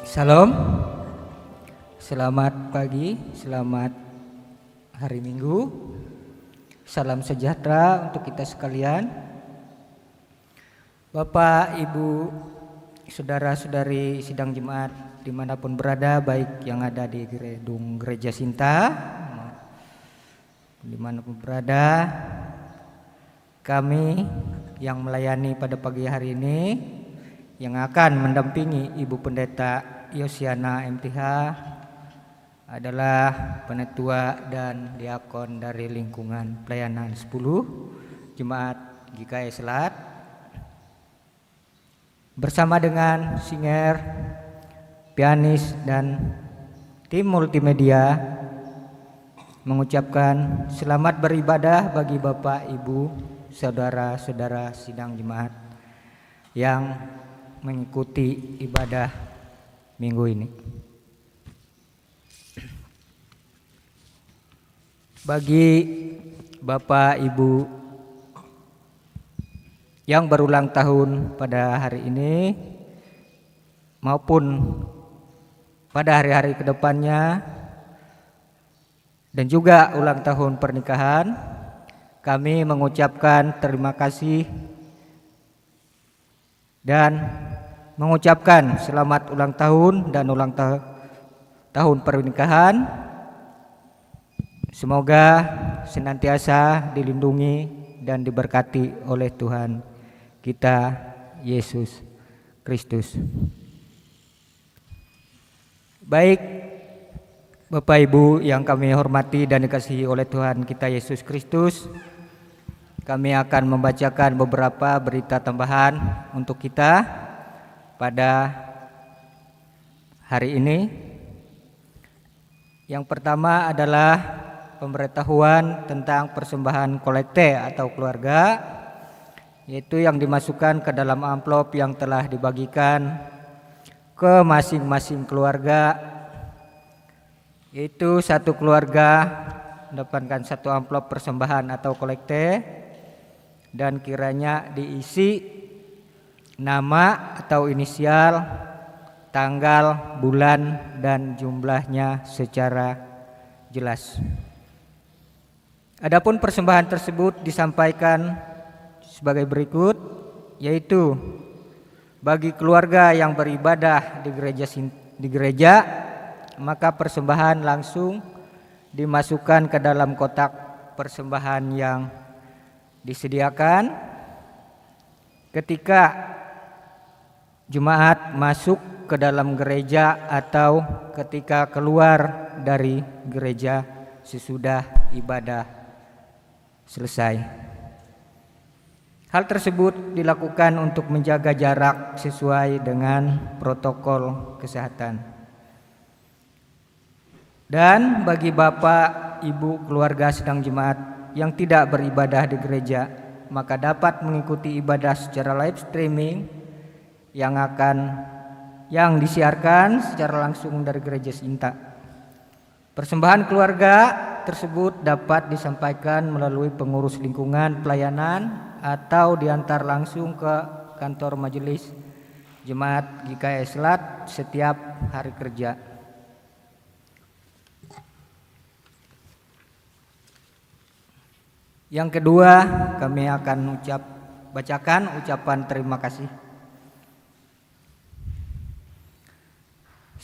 Salam, selamat pagi, selamat hari Minggu, salam sejahtera untuk kita sekalian. Bapak, Ibu, saudara-saudari sidang Jemaat dimanapun berada, baik yang ada di gedung Gereja Sinta, dimanapun berada, kami yang melayani pada pagi hari ini, yang akan mendampingi Ibu Pendeta Yosiana MTH adalah penetua dan diakon dari lingkungan pelayanan 10 Jemaat GKI Selat, bersama dengan singer, pianis dan tim multimedia mengucapkan selamat beribadah bagi Bapak, Ibu, saudara-saudara sidang Jemaat yang mengikuti ibadah minggu ini. Bagi Bapak Ibu yang berulang tahun pada hari ini maupun pada hari-hari kedepannya dan juga ulang tahun pernikahan, kami mengucapkan terima kasih dan mengucapkan selamat ulang tahun dan ulang tahun pernikahan. Semoga senantiasa dilindungi dan diberkati oleh Tuhan kita Yesus Kristus. Baik Bapak Ibu yang kami hormati dan dikasihi oleh Tuhan kita Yesus Kristus, kami akan membacakan beberapa berita tambahan untuk kita pada hari ini. Yang pertama adalah pemberitahuan tentang persembahan kolekte atau keluarga, yaitu yang dimasukkan ke dalam amplop yang telah dibagikan ke masing-masing keluarga, yaitu satu keluarga mendapatkan satu amplop persembahan atau kolekte dan kiranya diisi nama atau inisial, tanggal, bulan, dan jumlahnya secara jelas. Adapun persembahan tersebut disampaikan sebagai berikut, yaitu bagi keluarga yang beribadah di gereja, maka persembahan langsung dimasukkan ke dalam kotak persembahan yang disediakan. Ketika jemaat masuk ke dalam gereja atau ketika keluar dari gereja sesudah ibadah selesai. Hal tersebut dilakukan untuk menjaga jarak sesuai dengan protokol kesehatan. Dan bagi Bapak, Ibu, keluarga sedang jemaat yang tidak beribadah di gereja, maka dapat mengikuti ibadah secara live streaming yang disiarkan secara langsung dari Gereja Sinta. Persembahan keluarga tersebut dapat disampaikan melalui pengurus lingkungan pelayanan atau diantar langsung ke kantor majelis Jemaat GKI Selat setiap hari kerja. Yang kedua, kami akan bacakan ucapan terima kasih.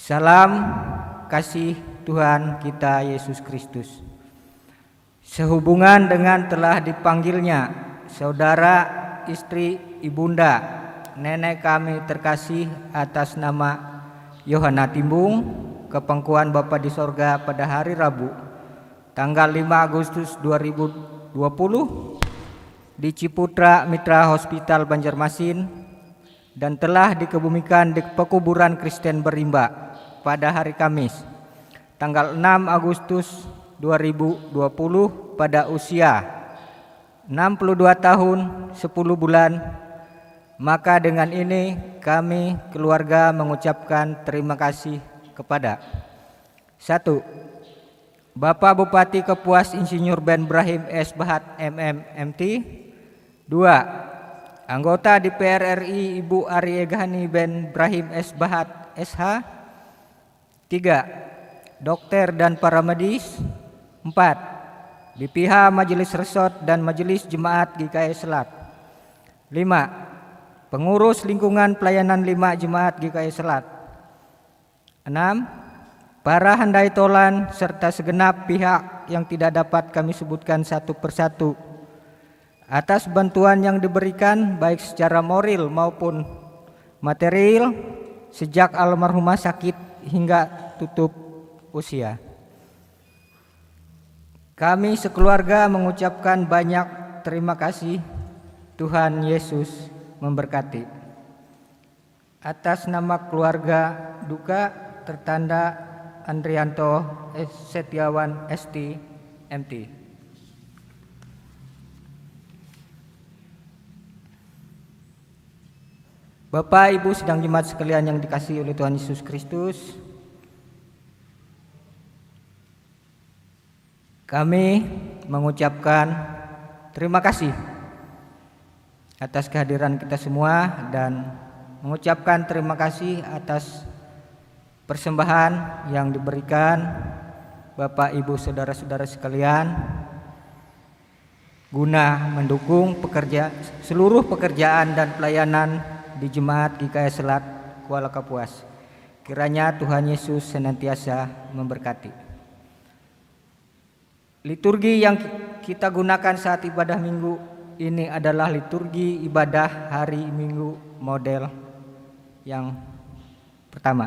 Salam kasih Tuhan kita Yesus Kristus. Sehubungan dengan telah dipanggilnya saudara, istri, ibunda, nenek kami terkasih atas nama Yohana Timbung ke pangkuan Bapa di sorga pada hari Rabu tanggal 5 Agustus 2020 di Ciputra Mitra Hospital Banjarmasin dan telah dikebumikan di pekuburan Kristen Berimba pada hari Kamis tanggal 6 Agustus 2020 pada usia 62 tahun 10 bulan. Maka dengan ini kami keluarga mengucapkan terima kasih kepada 1. Bapak Bupati Kapuas Insinyur Ben Brahim S. Bahat MMMT. 2. Anggota DPR RI Ibu Arye Ghani Ben Brahim S. Bahat SH. 3. Dokter dan para medis. 4. BPH Majelis Resort dan Majelis Jemaat GKI Selat. 5. Pengurus lingkungan pelayanan 5 Jemaat GKI Selat. 6. Para handai tolan serta segenap pihak yang tidak dapat kami sebutkan satu persatu atas bantuan yang diberikan baik secara moral maupun material sejak almarhumah sakit hingga tutup usia. Kami sekeluarga mengucapkan banyak terima kasih. Tuhan Yesus memberkati. Atas nama keluarga duka tertanda Andrianto Setiawan ST MT. Bapak, Ibu, sidang jemaat sekalian yang dikasihi oleh Tuhan Yesus Kristus, kami mengucapkan terima kasih atas kehadiran kita semua dan mengucapkan terima kasih atas persembahan yang diberikan Bapak, Ibu, saudara-saudara sekalian guna mendukung seluruh pekerjaan dan pelayanan di Jemaat GKI Selat Kuala Kapuas. Kiranya Tuhan Yesus senantiasa memberkati. Liturgi yang kita gunakan saat ibadah minggu ini adalah liturgi ibadah hari Minggu model yang pertama.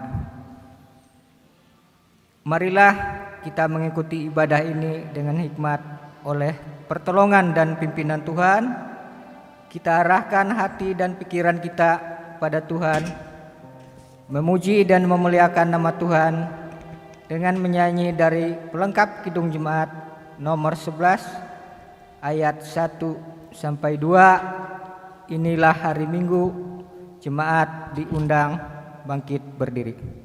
Marilah kita mengikuti ibadah ini dengan hikmat oleh pertolongan dan pimpinan Tuhan. Kita arahkan hati dan pikiran kita pada Tuhan, memuji dan memuliakan nama Tuhan dengan menyanyi dari pelengkap Kidung Jemaat nomor 11 ayat 1 sampai 2. Inilah hari Minggu, jemaat diundang bangkit berdiri.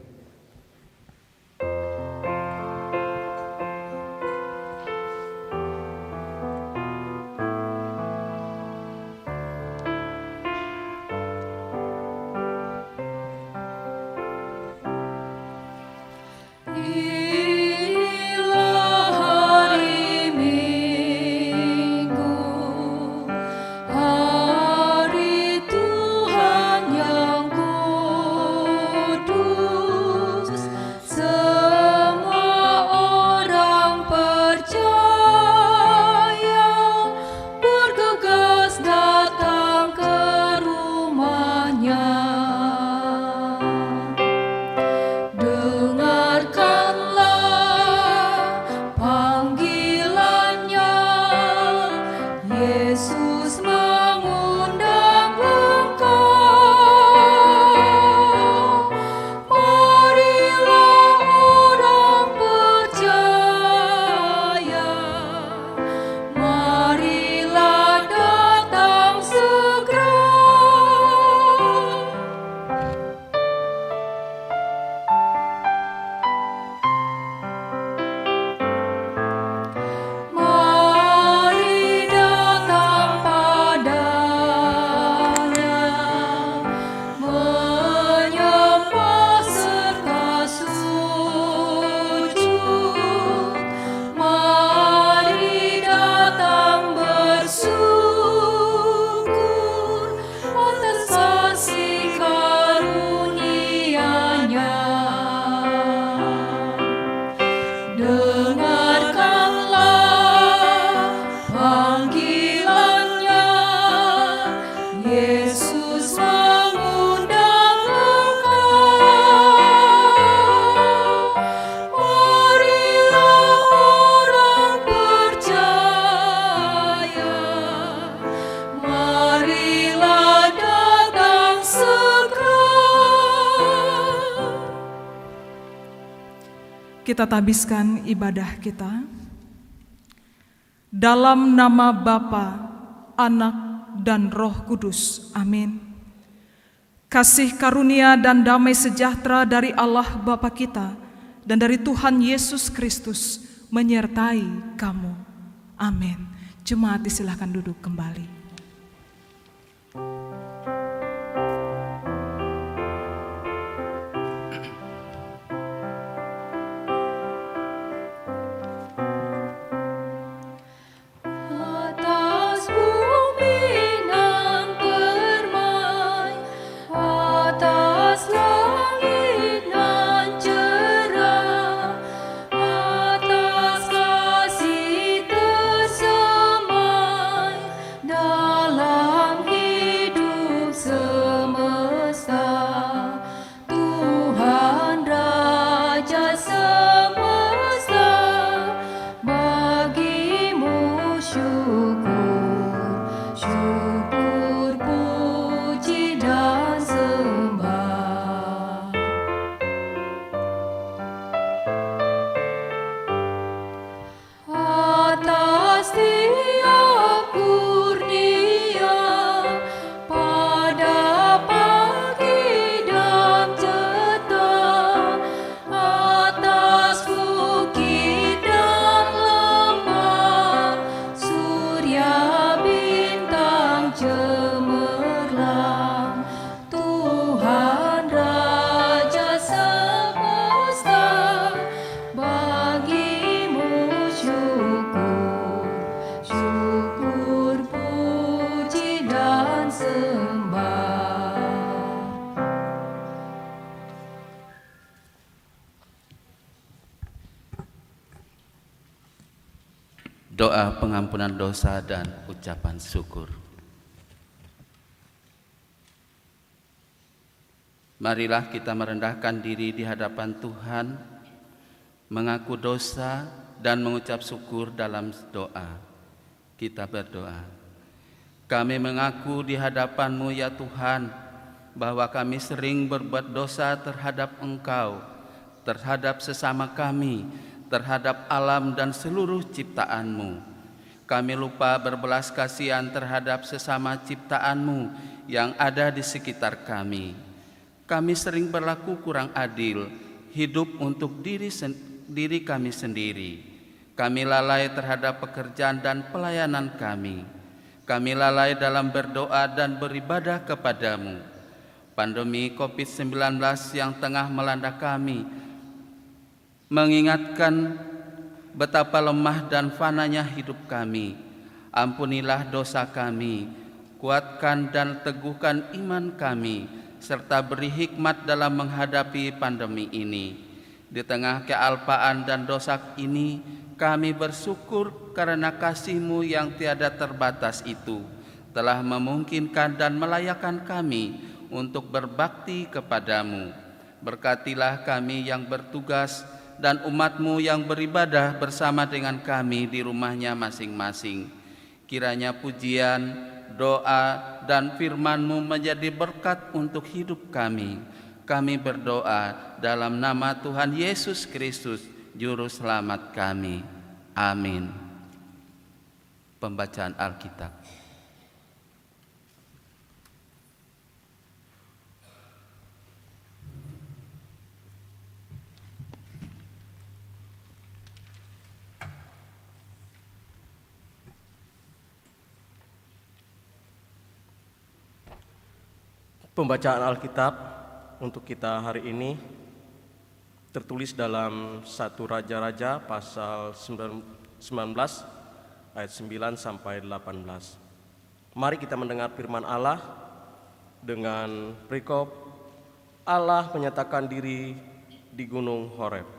Kita tabiskan ibadah kita dalam nama Bapa, Anak, dan Roh Kudus. Amin. Kasih karunia dan damai sejahtera dari Allah Bapa kita dan dari Tuhan Yesus Kristus menyertai kamu. Amin. Jemaat disilahkan duduk kembali. doa pengampunan dosa dan ucapan syukur. Marilah kita merendahkan diri di hadapan Tuhan, mengaku dosa dan mengucap syukur dalam doa. Kita berdoa. Kami mengaku di hadapan-Mu ya Tuhan, bahwa kami sering berbuat dosa terhadap Engkau, terhadap sesama kami, terhadap alam dan seluruh ciptaan-Mu. Kami lupa berbelas kasihan terhadap sesama ciptaan-Mu yang ada di sekitar kami. Kami sering berlaku kurang adil, hidup untuk diri kami sendiri. Kami lalai terhadap pekerjaan dan pelayanan kami. Kami lalai dalam berdoa dan beribadah kepadamu. Pandemi COVID-19 yang tengah melanda kami mengingatkan betapa lemah dan fananya hidup kami. Ampunilah dosa kami, kuatkan dan teguhkan iman kami, serta beri hikmat dalam menghadapi pandemi ini. Di tengah kealpaan dan dosa ini, kami bersyukur karena kasih-Mu yang tiada terbatas itu telah memungkinkan dan melayakkan kami untuk berbakti kepadamu. Berkatilah kami yang bertugas dan umat-Mu yang beribadah bersama dengan kami di rumahnya masing-masing. Kiranya pujian, doa, dan firman-Mu menjadi berkat untuk hidup kami. Kami berdoa dalam nama Tuhan Yesus Kristus, Juru Selamat kami. Amin. Pembacaan Alkitab. Pembacaan Alkitab untuk kita hari ini tertulis dalam 1 Raja-Raja pasal 19 ayat 9 sampai 18. Mari kita mendengar firman Allah dengan perikop Allah menyatakan diri di Gunung Horeb.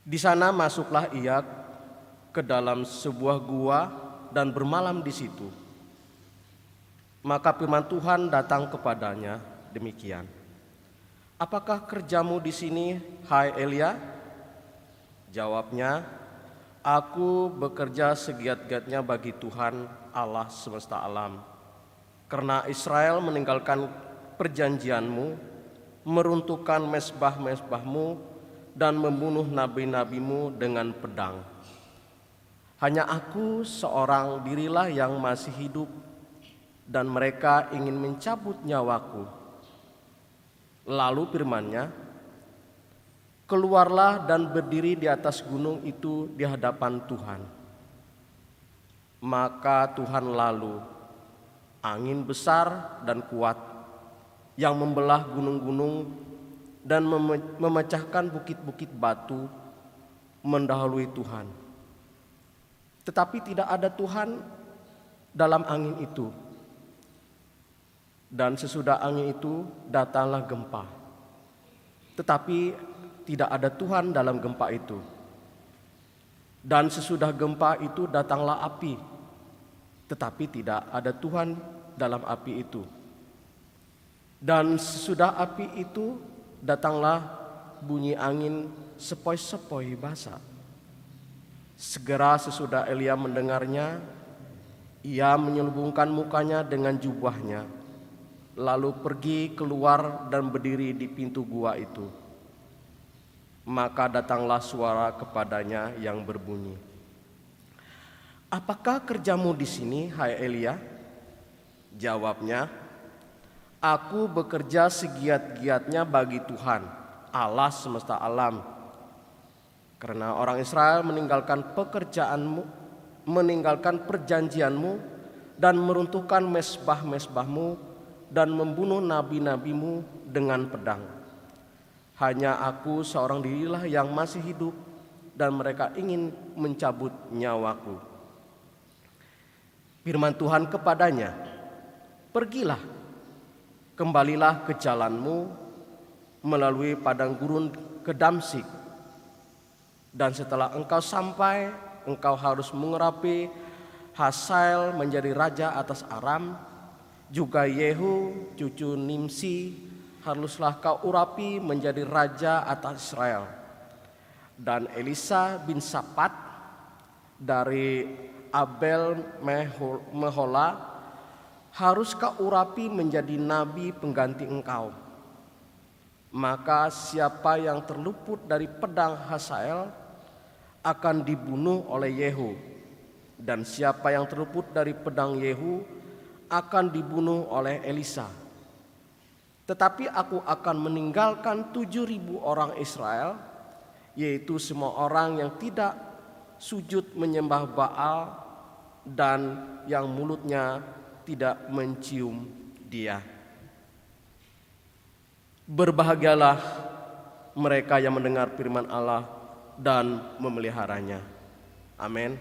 Di sana masuklah ia ke dalam sebuah gua dan bermalam di situ. Maka firman Tuhan datang kepadanya demikian. Apakah kerjamu di sini, hai Elia? Jawabnya, aku bekerja segiat-giatnya bagi Tuhan Allah semesta alam. Karena Israel meninggalkan perjanjianmu, meruntuhkan mezbah-mezbahmu, dan membunuh nabi-nabimu dengan pedang. Hanya aku seorang dirilah yang masih hidup, dan mereka ingin mencabut nyawaku. Lalu firman-Nya, keluarlah dan berdiri di atas gunung itu di hadapan Tuhan. Maka Tuhan lalu, angin besar dan kuat yang membelah gunung-gunung dan memecahkan bukit-bukit batu mendahului Tuhan. Tetapi tidak ada Tuhan dalam angin itu. Dan sesudah angin itu datanglah gempa. Tetapi tidak ada Tuhan dalam gempa itu. Dan sesudah gempa itu datanglah api. Tetapi tidak ada Tuhan dalam api itu. Dan sesudah api itu datanglah bunyi angin sepoi-sepoi basah. Segera sesudah Elia mendengarnya, ia menyelubungkan mukanya dengan jubahnya, lalu pergi keluar dan berdiri di pintu gua itu. Maka datanglah suara kepadanya yang berbunyi, apakah kerjamu di sini, hai Elia? Jawabnya, aku bekerja segiat-giatnya bagi Tuhan, Allah semesta alam. Karena orang Israel meninggalkan pekerjaanmu, meninggalkan perjanjianmu, dan meruntuhkan mezbah-mezbahmu, dan membunuh nabi-nabimu dengan pedang. Hanya aku seorang dirilah yang masih hidup, dan mereka ingin mencabut nyawaku. Firman Tuhan kepadanya, pergilah, kembalilah ke jalanmu melalui padang gurun ke Damsyik. Dan setelah engkau sampai, engkau harus mengurapi Hazael menjadi raja atas Aram. Juga Yehu cucu Nimsi haruslah kau urapi menjadi raja atas Israel. Dan Elisa bin Safat dari Abel Mehola harus kau urapi menjadi nabi pengganti engkau. Maka siapa yang terluput dari pedang Hazael akan dibunuh oleh Yehu, dan siapa yang terluput dari pedang Yehu akan dibunuh oleh Elisa. Tetapi aku akan meninggalkan 7.000 orang Israel, yaitu semua orang yang tidak sujud menyembah Baal dan yang mulutnya tidak mencium dia. Berbahagialah mereka yang mendengar firman Allah dan memeliharanya. Amin.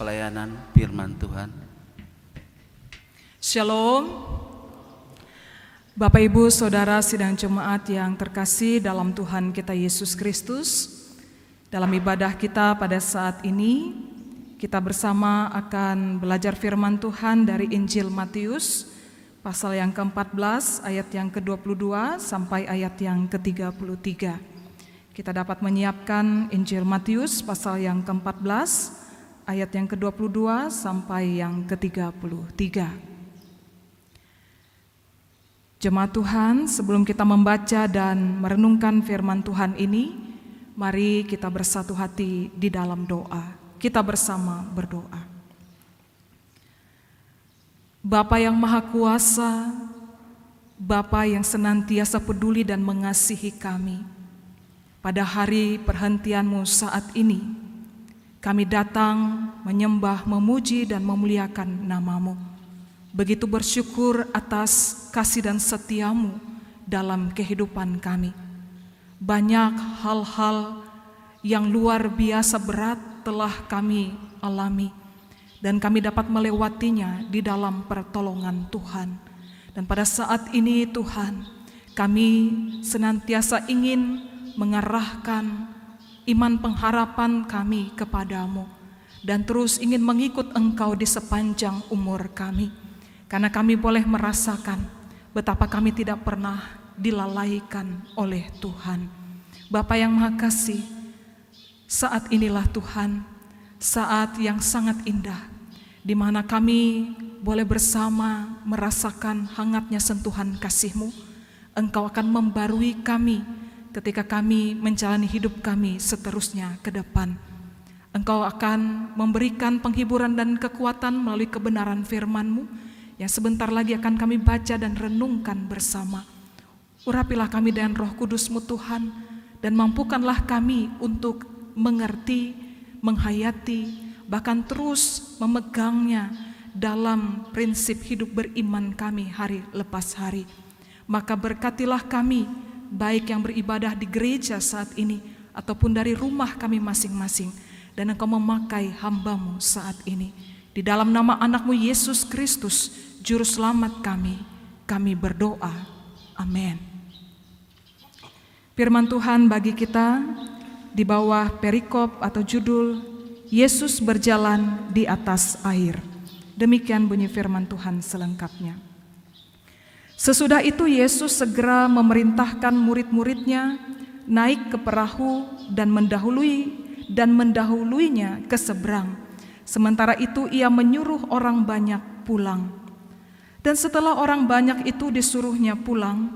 Pelayanan firman Tuhan. Shalom. Bapak Ibu Saudara sidang jemaat yang terkasih dalam Tuhan kita Yesus Kristus, dalam ibadah kita pada saat ini kita bersama akan belajar firman Tuhan dari Injil Matius pasal yang ke-14 ayat yang ke-22 sampai ayat yang ke-33. Kita dapat menyiapkan Injil Matius pasal yang ke-14 ayat yang ke-22 sampai yang ke-33. Jemaat Tuhan, sebelum kita membaca dan merenungkan firman Tuhan ini, mari kita bersatu hati di dalam doa. Kita bersama berdoa. Bapa yang Maha Kuasa, Bapa yang senantiasa peduli dan mengasihi kami, pada hari perhentian-Mu saat ini, kami datang menyembah, memuji, dan memuliakan nama-Mu. Begitu bersyukur atas kasih dan setia-Mu dalam kehidupan kami. Banyak hal-hal yang luar biasa berat telah kami alami, dan kami dapat melewatinya di dalam pertolongan Tuhan. Dan pada saat ini Tuhan, kami senantiasa ingin mengarahkan iman pengharapan kami kepadamu, dan terus ingin mengikut Engkau di sepanjang umur kami. Karena kami boleh merasakan betapa kami tidak pernah dilalaikan oleh Tuhan. Bapa yang Maha Kasih, saat inilah Tuhan, saat yang sangat indah, di mana kami boleh bersama merasakan hangatnya sentuhan kasih-Mu. Engkau akan membarui kami ketika kami menjalani hidup kami seterusnya ke depan. Engkau akan memberikan penghiburan dan kekuatan melalui kebenaran firman-Mu yang sebentar lagi akan kami baca dan renungkan bersama. Urapilah kami dengan Roh Kudus-Mu Tuhan, dan mampukanlah kami untuk mengerti, menghayati, bahkan terus memegangnya dalam prinsip hidup beriman kami hari lepas hari. Maka berkatilah kami, baik yang beribadah di gereja saat ini ataupun dari rumah kami masing-masing, dan Engkau memakai hamba-Mu saat ini. Di dalam nama anak-Mu Yesus Kristus, Juru Selamat kami berdoa. Amin. Firman Tuhan bagi kita di bawah perikop atau judul Yesus berjalan di atas air. Demikian bunyi firman Tuhan selengkapnya. Sesudah itu Yesus segera memerintahkan murid-muridnya naik ke perahu dan mendahuluinya ke seberang. Sementara itu ia menyuruh orang banyak pulang. Dan setelah orang banyak itu disuruhnya pulang,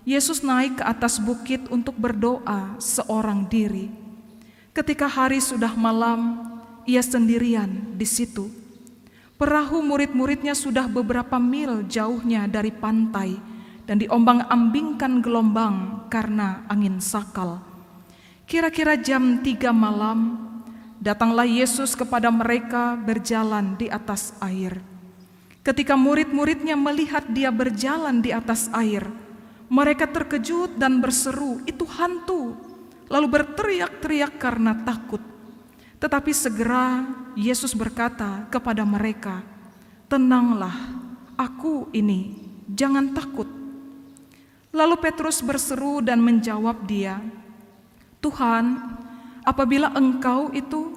Yesus naik ke atas bukit untuk berdoa seorang diri. Ketika hari sudah malam, ia sendirian di situ. Perahu murid-muridnya sudah beberapa mil jauhnya dari pantai dan diombang-ambingkan gelombang karena angin sakal. Kira-kira jam 3 malam, datanglah Yesus kepada mereka berjalan di atas air. Ketika murid-muridnya melihat dia berjalan di atas air, mereka terkejut dan berseru, "Itu hantu!" Lalu berteriak-teriak karena takut. Tetapi segera Yesus berkata kepada mereka, "Tenanglah, aku ini, jangan takut." Lalu Petrus berseru dan menjawab dia, "Tuhan, apabila Engkau itu,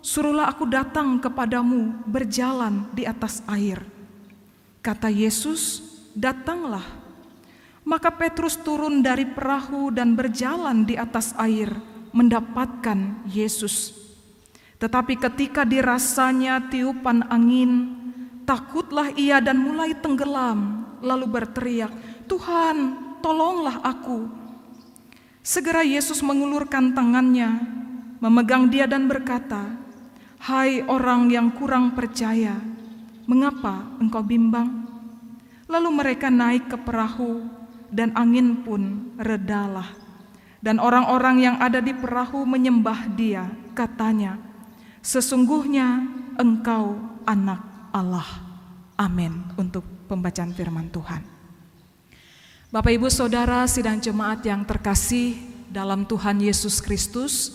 suruhlah aku datang kepadamu berjalan di atas air." Kata Yesus, "Datanglah." Maka Petrus turun dari perahu dan berjalan di atas air mendapatkan Yesus. Tetapi ketika dirasanya tiupan angin, takutlah ia dan mulai tenggelam, lalu berteriak, "Tuhan, tolonglah aku." Segera Yesus mengulurkan tangannya, memegang dia dan berkata, "Hai orang yang kurang percaya, mengapa engkau bimbang?" Lalu mereka naik ke perahu dan angin pun redalah. Dan orang-orang yang ada di perahu menyembah dia, katanya, "Sesungguhnya Engkau Anak Allah." Amin. Untuk pembacaan firman Tuhan. Bapak Ibu Saudara sidang jemaat yang terkasih dalam Tuhan Yesus Kristus,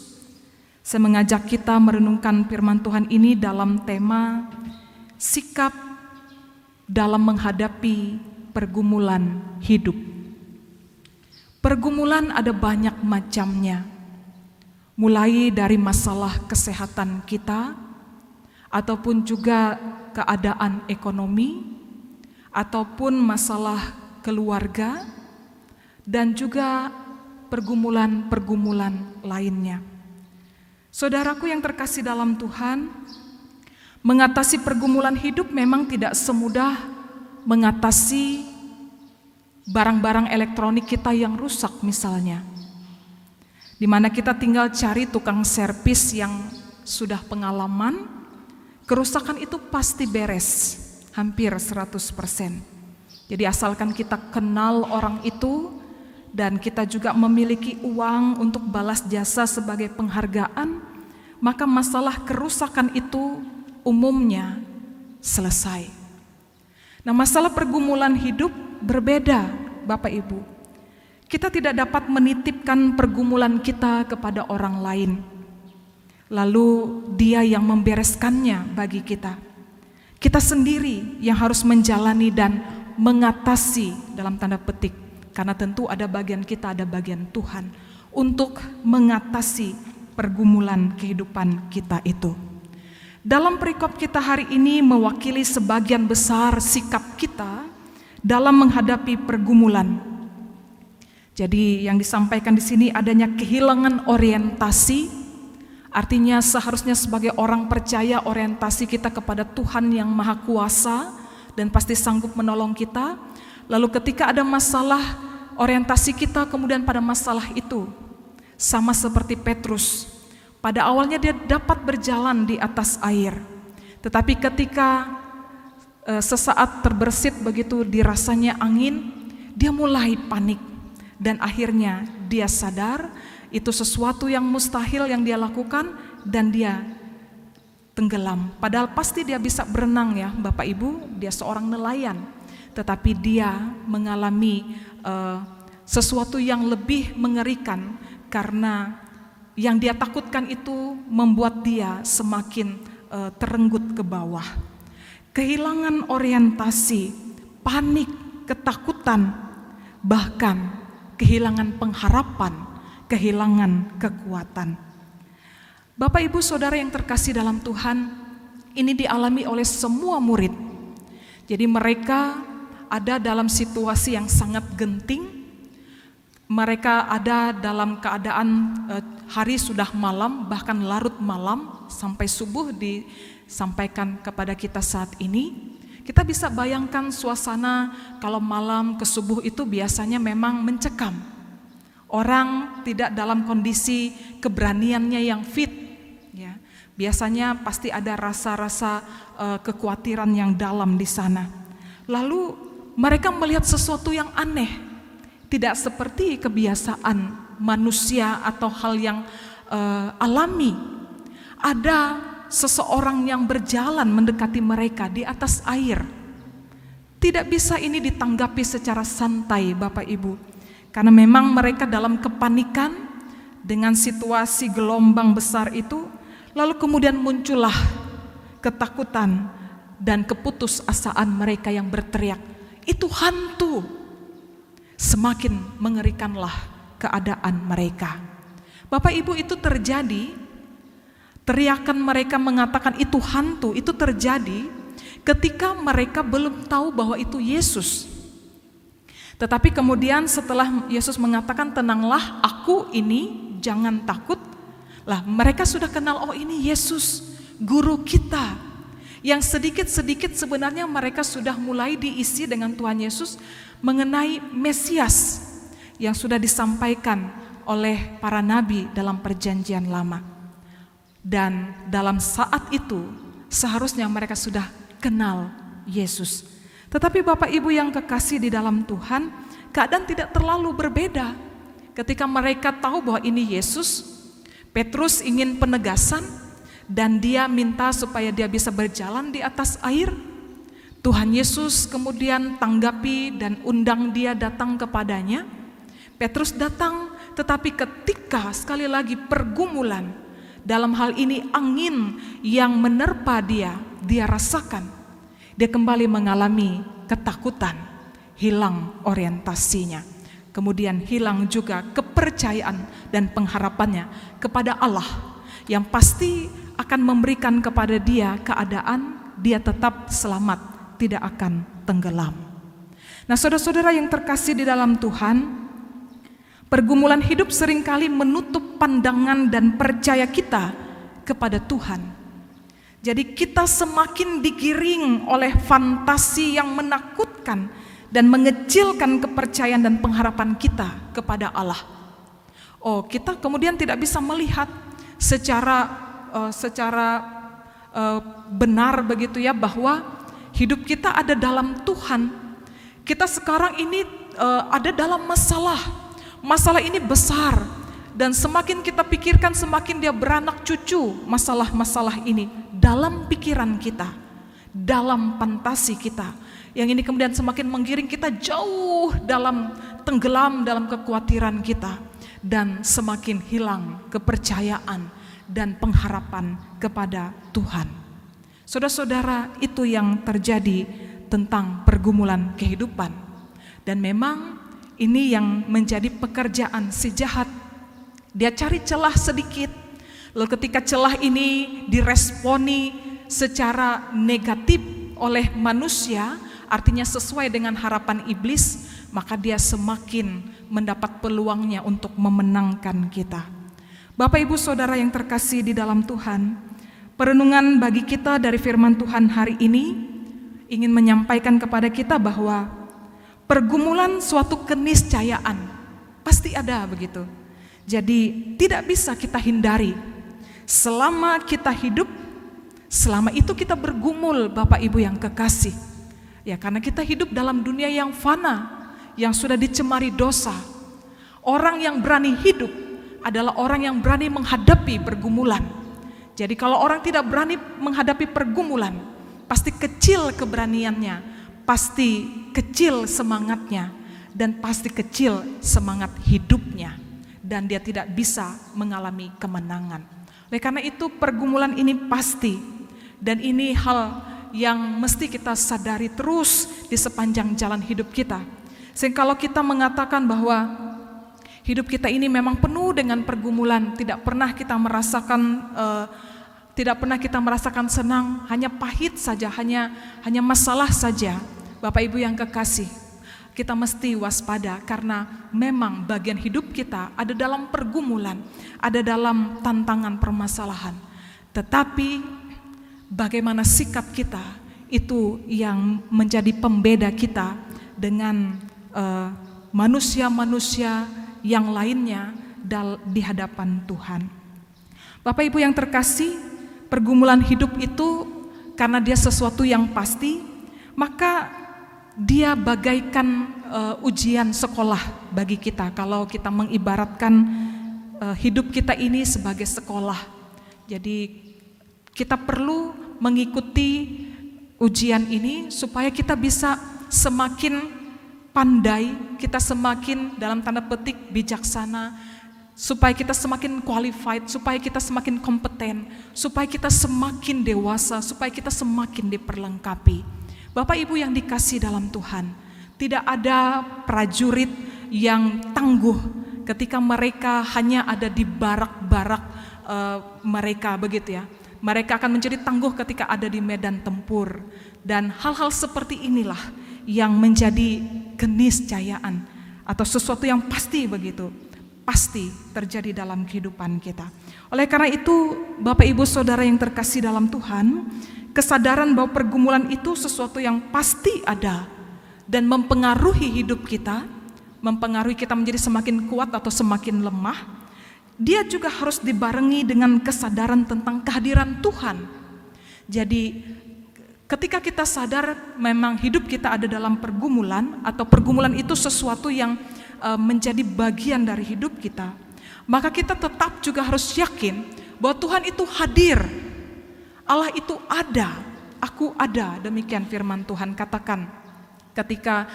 saya mengajak kita merenungkan firman Tuhan ini dalam tema sikap dalam menghadapi pergumulan hidup. Pergumulan ada banyak macamnya, mulai dari masalah kesehatan kita, ataupun juga keadaan ekonomi, ataupun masalah keluarga, dan juga pergumulan-pergumulan lainnya. Saudaraku yang terkasih dalam Tuhan, mengatasi pergumulan hidup memang tidak semudah mengatasi barang-barang elektronik kita yang rusak misalnya, di mana kita tinggal cari tukang servis yang sudah pengalaman, kerusakan itu pasti beres hampir 100%. Jadi asalkan kita kenal orang itu dan kita juga memiliki uang untuk balas jasa sebagai penghargaan, maka masalah kerusakan itu umumnya selesai. Nah, masalah pergumulan hidup berbeda, Bapak Ibu. Kita tidak dapat menitipkan pergumulan kita kepada orang lain, lalu dia yang membereskannya bagi kita. Kita sendiri yang harus menjalani dan mengatasi dalam tanda petik, karena tentu ada bagian kita, ada bagian Tuhan untuk mengatasi pergumulan kehidupan kita itu. Dalam perikop kita hari ini mewakili sebagian besar sikap kita dalam menghadapi pergumulan. Jadi yang disampaikan di sini adanya kehilangan orientasi. Artinya seharusnya sebagai orang percaya orientasi kita kepada Tuhan yang Maha Kuasa dan pasti sanggup menolong kita. Lalu ketika ada masalah, orientasi kita kemudian pada masalah itu. Sama seperti Petrus, pada awalnya dia dapat berjalan di atas air. Tetapi ketika sesaat terbersit begitu dirasanya angin, dia mulai panik. Dan akhirnya dia sadar itu sesuatu yang mustahil yang dia lakukan dan dia tenggelam. Padahal pasti dia bisa berenang ya Bapak Ibu, dia seorang nelayan. Tetapi dia mengalami sesuatu yang lebih mengerikan karena yang dia takutkan itu membuat dia semakin terenggut ke bawah. Kehilangan orientasi, panik, ketakutan, bahkan kehilangan pengharapan, kehilangan kekuatan. Bapak Ibu Saudara yang terkasih dalam Tuhan, ini dialami oleh semua murid. Jadi mereka ada dalam situasi yang sangat genting. Mereka ada dalam keadaan hari sudah malam, bahkan larut malam sampai subuh disampaikan kepada kita saat ini. Kita bisa bayangkan suasana kalau malam ke subuh itu biasanya memang mencekam. Orang tidak dalam kondisi keberaniannya yang fit, ya. Biasanya pasti ada rasa-rasa kekhawatiran yang dalam di sana. Lalu mereka melihat sesuatu yang aneh, tidak seperti kebiasaan manusia atau hal yang alami. Ada seseorang yang berjalan mendekati mereka di atas air. Tidak bisa ini ditanggapi secara santai Bapak Ibu. Karena memang mereka dalam kepanikan dengan situasi gelombang besar itu, lalu kemudian muncullah ketakutan dan keputusasaan mereka yang berteriak, "Itu hantu!" Semakin mengerikanlah keadaan mereka. Bapak Ibu, itu terjadi, teriakan mereka mengatakan itu hantu, itu terjadi ketika mereka belum tahu bahwa itu Yesus. Tetapi kemudian setelah Yesus mengatakan, "Tenanglah, aku ini, jangan takut." Lah mereka sudah kenal, oh ini Yesus, guru kita. Yang sedikit-sedikit sebenarnya mereka sudah mulai diisi dengan Tuhan Yesus mengenai Mesias yang sudah disampaikan oleh para nabi dalam perjanjian lama. Dan dalam saat itu seharusnya mereka sudah kenal Yesus. Tetapi Bapak Ibu yang kekasih di dalam Tuhan, keadaan tidak terlalu berbeda. Ketika mereka tahu bahwa ini Yesus, Petrus ingin penegasan dan dia minta supaya dia bisa berjalan di atas air. Tuhan Yesus kemudian tanggapi dan undang dia datang kepadanya. Petrus datang, tetapi ketika sekali lagi pergumulan, dalam hal ini angin yang menerpa dia rasakan. Dia kembali mengalami ketakutan, hilang orientasinya. Kemudian hilang juga kepercayaan dan pengharapannya kepada Allah yang pasti akan memberikan kepada dia keadaan dia tetap selamat, tidak akan tenggelam. Nah, saudara-saudara yang terkasih di dalam Tuhan, pergumulan hidup seringkali menutup pandangan dan percaya kita kepada Tuhan. Jadi kita semakin digiring oleh fantasi yang menakutkan dan mengecilkan kepercayaan dan pengharapan kita kepada Allah. Oh, kita kemudian tidak bisa melihat secara benar begitu ya, bahwa hidup kita ada dalam Tuhan, kita sekarang ini ada dalam masalah. Masalah ini besar, dan semakin kita pikirkan semakin dia beranak cucu masalah-masalah ini dalam pikiran kita, dalam fantasi kita. Yang ini kemudian semakin menggiring kita jauh dalam tenggelam dalam kekhawatiran kita, dan semakin hilang kepercayaan dan pengharapan kepada Tuhan. Saudara-saudara, itu yang terjadi tentang pergumulan kehidupan. Dan memang ini yang menjadi pekerjaan si jahat. Dia cari celah sedikit, lalu ketika celah ini diresponi secara negatif oleh manusia, artinya sesuai dengan harapan iblis, maka dia semakin mendapat peluangnya untuk memenangkan kita. Bapak Ibu Saudara yang terkasih di dalam Tuhan, perenungan bagi kita dari firman Tuhan hari ini ingin menyampaikan kepada kita bahwa pergumulan suatu keniscayaan pasti ada begitu. Jadi tidak bisa kita hindari. Selama kita hidup, selama itu kita bergumul, Bapak Ibu yang kekasih. Ya, karena kita hidup dalam dunia yang fana, yang sudah dicemari dosa. Orang yang berani hidup adalah orang yang berani menghadapi pergumulan. Jadi kalau orang tidak berani menghadapi pergumulan, pasti kecil keberaniannya, pasti kecil semangatnya, dan pasti kecil semangat hidupnya, dan dia tidak bisa mengalami kemenangan. Oleh karena itu pergumulan ini pasti, dan ini hal yang mesti kita sadari terus di sepanjang jalan hidup kita. Sehingga kalau kita mengatakan bahwa hidup kita ini memang penuh dengan pergumulan, tidak pernah kita merasakan senang, hanya pahit saja, hanya masalah saja. Bapak Ibu yang kekasih, kita mesti waspada karena memang bagian hidup kita ada dalam pergumulan, ada dalam tantangan permasalahan. Tetapi bagaimana sikap kita itu yang menjadi pembeda kita dengan manusia-manusia yang lainnya di hadapan Tuhan. Bapak Ibu yang terkasih, pergumulan hidup itu karena dia sesuatu yang pasti, maka dia bagaikan ujian sekolah bagi kita. Kalau kita mengibaratkan hidup kita ini sebagai sekolah, jadi kita perlu mengikuti ujian ini supaya kita bisa semakin pandai, kita semakin dalam tanda petik bijaksana, supaya kita semakin qualified, supaya kita semakin kompeten, supaya kita semakin dewasa, supaya kita semakin diperlengkapi. Bapak Ibu yang dikasih dalam Tuhan, tidak ada prajurit yang tangguh ketika mereka hanya ada di barak-barak mereka, begitu ya. Mereka akan menjadi tangguh ketika ada di medan tempur. Dan hal-hal seperti inilah yang menjadi keniscayaan atau sesuatu yang pasti begitu, pasti terjadi dalam kehidupan kita. Oleh karena itu, Bapak Ibu Saudara yang terkasih dalam Tuhan, kesadaran bahwa pergumulan itu sesuatu yang pasti ada dan mempengaruhi hidup kita, mempengaruhi kita menjadi semakin kuat atau semakin lemah. Dia juga harus dibarengi dengan kesadaran tentang kehadiran Tuhan. Jadi ketika kita sadar memang hidup kita ada dalam pergumulan, atau pergumulan itu sesuatu yang menjadi bagian dari hidup kita, maka kita tetap juga harus yakin bahwa Tuhan itu hadir. Allah itu ada, aku ada, demikian firman Tuhan katakan. Ketika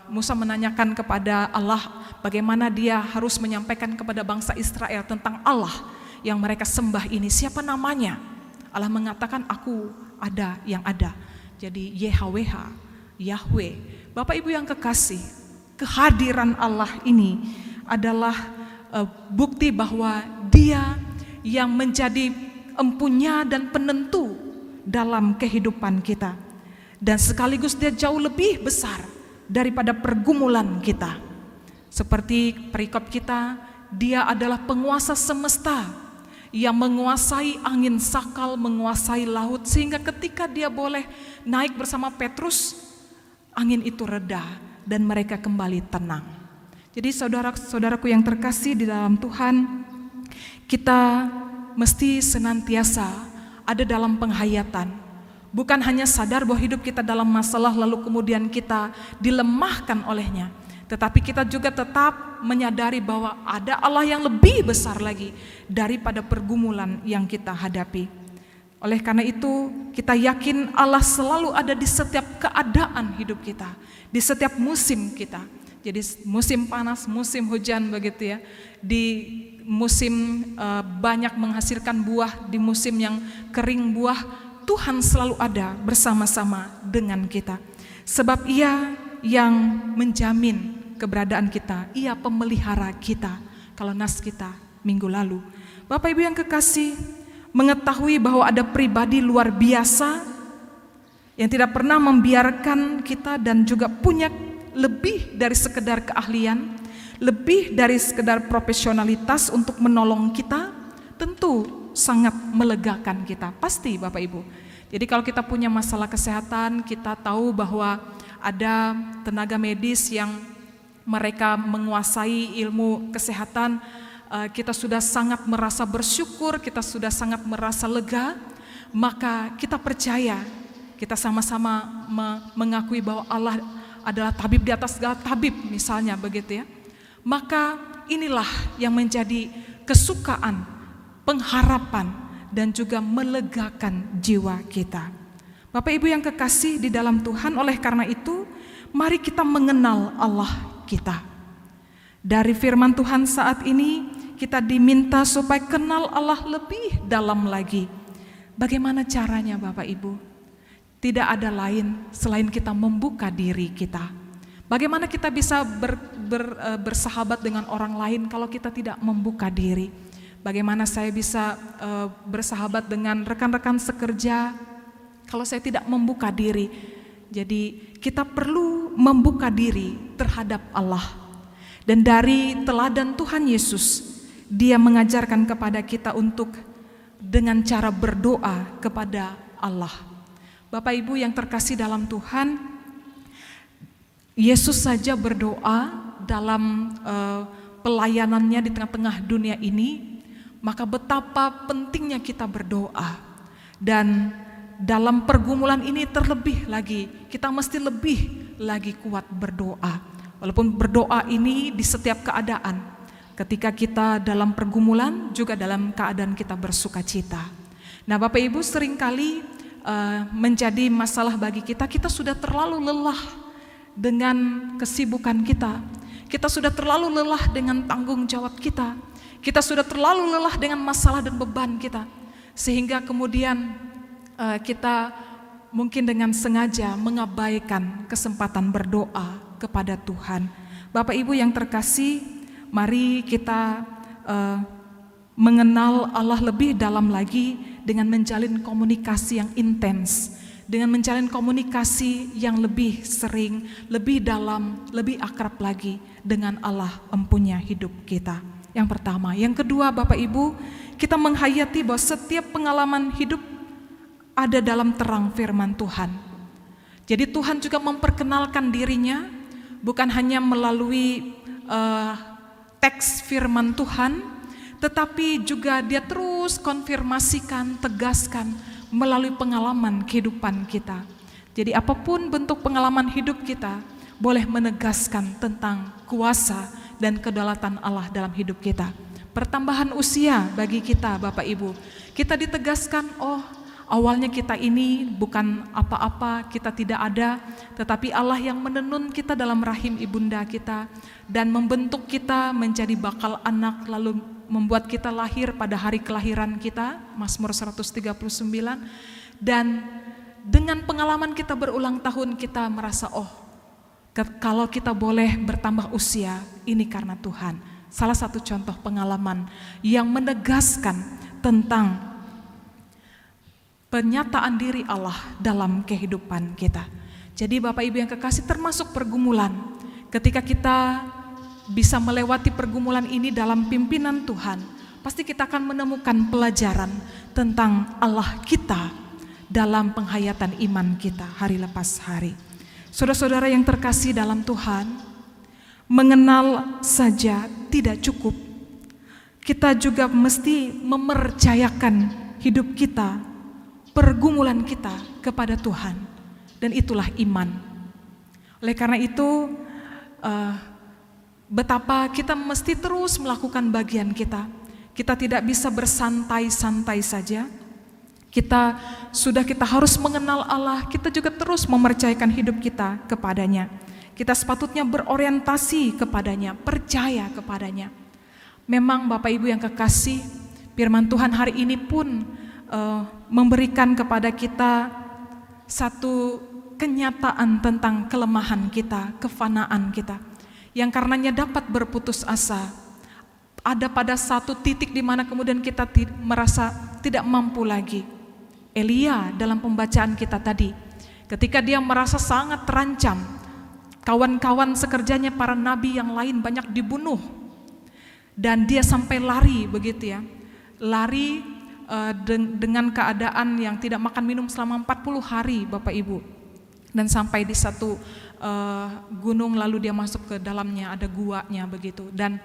Musa menanyakan kepada Allah bagaimana dia harus menyampaikan kepada bangsa Israel tentang Allah yang mereka sembah ini, siapa namanya? Allah mengatakan, aku ada yang ada. Jadi YHWH, Yahweh. Bapak Ibu yang kekasih, kehadiran Allah ini adalah bukti bahwa Dia yang menjadi empunya dan penentu dalam kehidupan kita. Dan sekaligus Dia jauh lebih besar daripada pergumulan kita. Seperti perikop kita, Dia adalah penguasa semesta yang menguasai angin sakal, menguasai laut, sehingga ketika Dia boleh naik bersama Petrus, angin itu reda dan mereka kembali tenang. Jadi saudara-saudaraku yang terkasih di dalam Tuhan, kita mesti senantiasa ada dalam penghayatan Bukan hanya sadar bahwa hidup kita dalam masalah lalu kemudian kita dilemahkan olehnya, tetapi kita juga tetap menyadari bahwa ada Allah yang lebih besar lagi daripada pergumulan yang kita hadapi. Oleh karena itu, kita yakin Allah selalu ada di setiap keadaan hidup kita, di setiap musim kita. Jadi musim panas, musim hujan begitu ya. Di musim banyak menghasilkan buah, di musim yang kering buah, Tuhan selalu ada bersama-sama dengan kita. Sebab Ia yang menjamin keberadaan kita, Ia pemelihara kita. Kalau nas kita minggu lalu. Bapak Ibu yang kekasih, mengetahui bahwa ada pribadi luar biasa yang tidak pernah membiarkan kita dan juga punya lebih dari sekedar keahlian, lebih dari sekedar profesionalitas untuk menolong kita, tentu sangat melegakan kita, pasti Bapak Ibu. Jadi kalau kita punya masalah kesehatan, kita tahu bahwa ada tenaga medis yang mereka menguasai ilmu kesehatan, kita sudah sangat merasa bersyukur, kita sudah sangat merasa lega, maka kita percaya, kita sama-sama mengakui bahwa Allah adalah tabib di atas segala tabib misalnya begitu ya. Maka inilah yang menjadi kesukaan, pengharapan dan juga melegakan jiwa kita. Bapak Ibu yang kekasih di dalam Tuhan, oleh karena itu mari kita mengenal Allah kita. Dari firman Tuhan saat ini kita diminta supaya kenal Allah lebih dalam lagi. Bagaimana caranya Bapak Ibu? Tidak ada lain selain kita membuka diri kita. Bagaimana kita bisa bersahabat dengan orang lain kalau kita tidak membuka diri? Bagaimana saya bisa bersahabat dengan rekan-rekan sekerja kalau saya tidak membuka diri? Jadi kita perlu membuka diri terhadap Allah. Dan dari teladan Tuhan Yesus, Dia mengajarkan kepada kita untuk dengan cara berdoa kepada Allah. Bapak Ibu yang terkasih dalam Tuhan, Yesus saja berdoa dalam pelayanannya di tengah-tengah dunia ini, maka betapa pentingnya kita berdoa. Dan dalam pergumulan ini terlebih lagi, kita mesti lebih lagi kuat berdoa. Walaupun berdoa ini di setiap keadaan, ketika kita dalam pergumulan, juga dalam keadaan kita bersuka cita. Nah Bapak Ibu, seringkali menjadi masalah bagi kita, kita sudah terlalu lelah dengan kesibukan kita. Kita sudah terlalu lelah dengan tanggung jawab kita. Kita sudah terlalu lelah dengan masalah dan beban kita. Sehingga kemudian kita mungkin dengan sengaja mengabaikan kesempatan berdoa kepada Tuhan. Bapak Ibu yang terkasih, mari kita mengenal Allah lebih dalam lagi dengan menjalin komunikasi yang intens, dengan menjalin komunikasi yang lebih sering, lebih dalam, lebih akrab lagi dengan Allah empunya hidup kita. Yang pertama. Yang kedua Bapak Ibu, kita menghayati bahwa setiap pengalaman hidup ada dalam terang firman Tuhan. Jadi Tuhan juga memperkenalkan dirinya bukan hanya melalui teks firman Tuhan, tetapi juga Dia terus konfirmasikan, tegaskan melalui pengalaman kehidupan kita. Jadi apapun bentuk pengalaman hidup kita boleh menegaskan tentang kuasa dan kedaulatan Allah dalam hidup kita. Pertambahan usia bagi kita Bapak Ibu, kita ditegaskan, oh awalnya kita ini bukan apa-apa, kita tidak ada, tetapi Allah yang menenun kita dalam rahim ibunda kita dan membentuk kita menjadi bakal anak, lalu membuat kita lahir pada hari kelahiran kita, Mazmur 139. Dan dengan pengalaman kita berulang tahun, kita merasa kalau kita boleh bertambah usia, ini karena Tuhan. Salah satu contoh pengalaman yang menegaskan tentang penyataan diri Allah dalam kehidupan kita. Jadi Bapak Ibu yang kekasih, termasuk pergumulan, ketika kita bisa melewati pergumulan ini dalam pimpinan Tuhan, pasti kita akan menemukan pelajaran tentang Allah kita dalam penghayatan iman kita hari lepas hari. Saudara-saudara yang terkasih dalam Tuhan, mengenal saja tidak cukup. Kita juga mesti mempercayakan hidup kita, pergumulan kita kepada Tuhan. Dan itulah iman. Oleh karena itu, betapa kita mesti terus melakukan bagian kita. Kita tidak bisa bersantai-santai saja. Kita harus mengenal Allah, kita juga terus mempercayakan hidup kita kepadanya. Kita sepatutnya berorientasi kepadanya, percaya kepadanya. Memang Bapak Ibu yang kekasih, firman Tuhan hari ini pun memberikan kepada kita satu kenyataan tentang kelemahan kita, kefanaan kita, yang karenanya dapat berputus asa. Ada pada satu titik di mana kemudian kita merasa tidak mampu lagi. Elia dalam pembacaan kita tadi, ketika dia merasa sangat terancam, kawan-kawan sekerjanya para nabi yang lain banyak dibunuh, dan dia sampai lari begitu ya, lari dengan keadaan yang tidak makan minum selama 40 hari Bapak Ibu, dan sampai di satu gunung lalu dia masuk ke dalamnya, ada guanya begitu, dan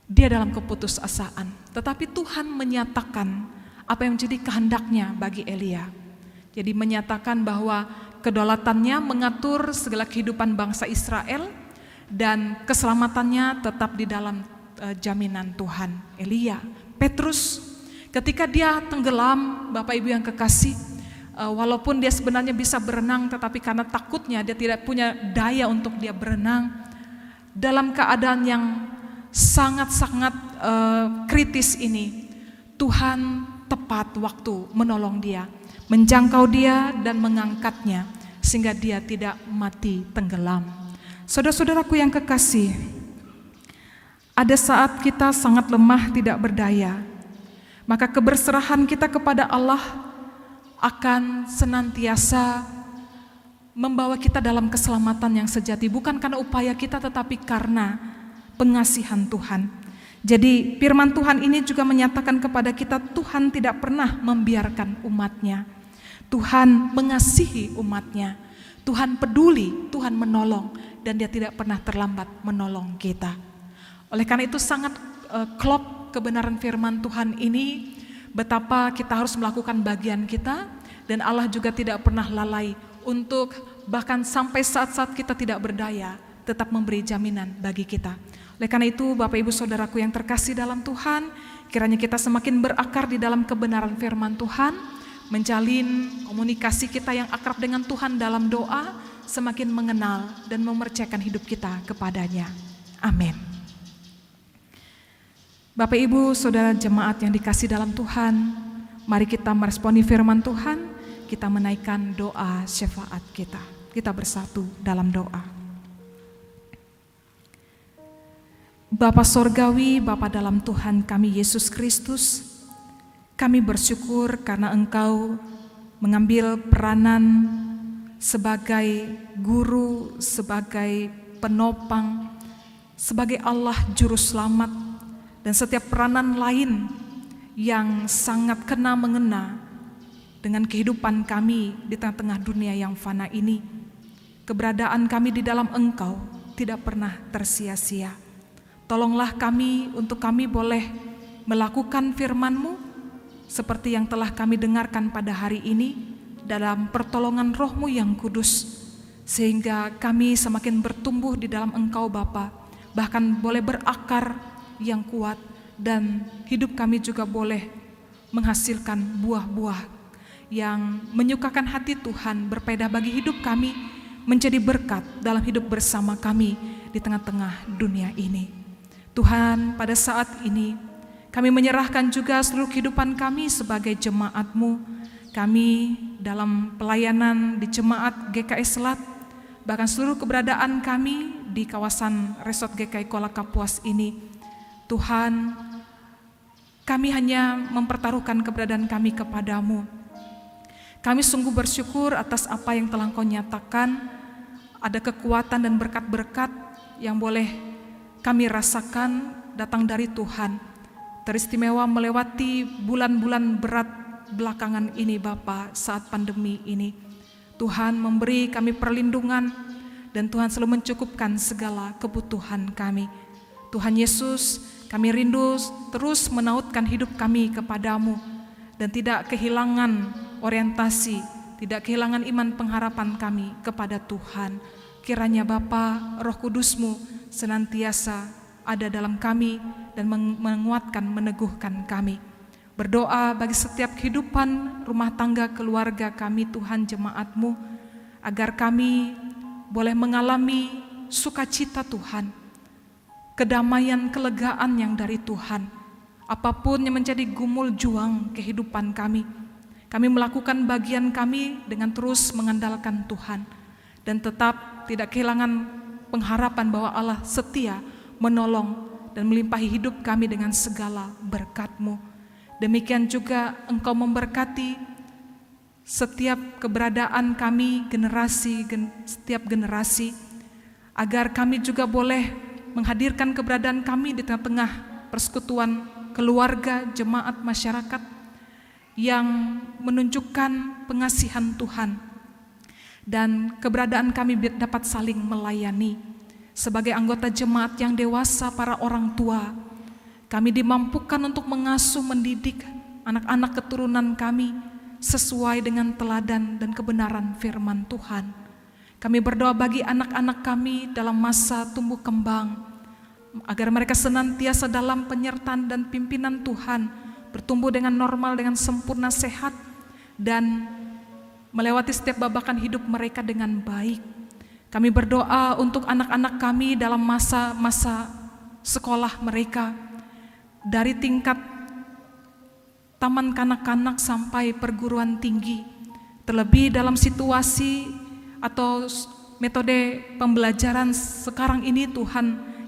dia dalam keputusasaan. Tetapi Tuhan menyatakan apa yang menjadi kehendaknya bagi Elia. Jadi menyatakan bahwa kedaulatannya mengatur segala kehidupan bangsa Israel dan keselamatannya tetap di dalam jaminan Tuhan. Elia, Petrus, ketika dia tenggelam, Bapak Ibu yang kekasih, walaupun dia sebenarnya bisa berenang, tetapi karena takutnya dia tidak punya daya untuk dia berenang, dalam keadaan yang sangat-sangat kritis ini, Tuhan tepat waktu menolong dia, menjangkau dia dan mengangkatnya sehingga dia tidak mati tenggelam. Saudara-saudaraku yang kekasih, ada saat kita sangat lemah, tidak berdaya, maka keberserahan kita kepada Allah akan senantiasa membawa kita dalam keselamatan yang sejati, bukan karena upaya kita tetapi karena pengasihan Tuhan. Jadi firman Tuhan ini juga menyatakan kepada kita, Tuhan tidak pernah membiarkan umatnya. Tuhan mengasihi umatnya. Tuhan peduli, Tuhan menolong, dan dia tidak pernah terlambat menolong kita. Oleh karena itu sangat klop kebenaran firman Tuhan ini, betapa kita harus melakukan bagian kita, dan Allah juga tidak pernah lalai untuk bahkan sampai saat-saat kita tidak berdaya, tetap memberi jaminan bagi kita. Oleh karena itu Bapak Ibu Saudaraku yang terkasih dalam Tuhan, kiranya kita semakin berakar di dalam kebenaran firman Tuhan, menjalin komunikasi kita yang akrab dengan Tuhan dalam doa, semakin mengenal dan mempercayakan hidup kita kepadanya. Amin. Bapak Ibu Saudara jemaat yang dikasih dalam Tuhan, mari kita meresponi firman Tuhan, kita menaikkan doa syafaat kita. Kita bersatu dalam doa. Bapa Sorgawi, Bapa dalam Tuhan kami Yesus Kristus, kami bersyukur karena Engkau mengambil peranan sebagai guru, sebagai penopang, sebagai Allah Juru Selamat, dan setiap peranan lain yang sangat kena mengena dengan kehidupan kami di tengah-tengah dunia yang fana ini. Keberadaan kami di dalam Engkau tidak pernah tersia-sia. Tolonglah kami untuk kami boleh melakukan firman-Mu seperti yang telah kami dengarkan pada hari ini dalam pertolongan Roh-Mu yang kudus, sehingga kami semakin bertumbuh di dalam Engkau Bapa, bahkan boleh berakar yang kuat, dan hidup kami juga boleh menghasilkan buah-buah yang menyukakan hati Tuhan, berfaedah bagi hidup kami, menjadi berkat dalam hidup bersama kami di tengah-tengah dunia ini. Tuhan, pada saat ini kami menyerahkan juga seluruh kehidupan kami sebagai jemaat-Mu. Kami dalam pelayanan di jemaat GKI Selat, bahkan seluruh keberadaan kami di kawasan Resort GKI Kuala Kapuas ini. Tuhan, kami hanya mempertaruhkan keberadaan kami kepada-Mu. Kami sungguh bersyukur atas apa yang telah Engkau nyatakan, ada kekuatan dan berkat-berkat yang boleh kami rasakan datang dari Tuhan, teristimewa melewati bulan-bulan berat belakangan ini Bapa, saat pandemi ini. Tuhan memberi kami perlindungan, dan Tuhan selalu mencukupkan segala kebutuhan kami. Tuhan Yesus, kami rindu terus menautkan hidup kami kepada-Mu, dan tidak kehilangan orientasi tidak kehilangan iman pengharapan kami kepada Tuhan. Kiranya Bapa, Roh Kudus-Mu senantiasa ada dalam kami dan menguatkan, meneguhkan kami. Berdoa bagi setiap kehidupan rumah tangga keluarga kami Tuhan, jemaat-Mu, agar kami boleh mengalami sukacita Tuhan, kedamaian, kelegaan yang dari Tuhan. Apapun yang menjadi gumul juang kehidupan kami melakukan bagian kami dengan terus mengandalkan Tuhan dan tetap tidak kehilangan pengharapan bahwa Allah setia menolong dan melimpahi hidup kami dengan segala berkat-Mu. Demikian juga Engkau memberkati setiap keberadaan kami, setiap generasi, agar kami juga boleh menghadirkan keberadaan kami di tengah-tengah persekutuan keluarga, jemaat, masyarakat yang menunjukkan pengasihan Tuhan, dan keberadaan kami dapat saling melayani. Sebagai anggota jemaat yang dewasa, para orang tua, kami dimampukan untuk mengasuh, mendidik anak-anak keturunan kami sesuai dengan teladan dan kebenaran firman Tuhan. Kami berdoa bagi anak-anak kami dalam masa tumbuh kembang, agar mereka senantiasa dalam penyertaan dan pimpinan Tuhan, bertumbuh dengan normal, dengan sempurna, sehat, dan melewati setiap babakan hidup mereka dengan baik. Kami berdoa untuk anak-anak kami dalam masa-masa sekolah mereka, dari tingkat taman kanak-kanak sampai perguruan tinggi, terlebih dalam situasi atau metode pembelajaran sekarang ini Tuhan,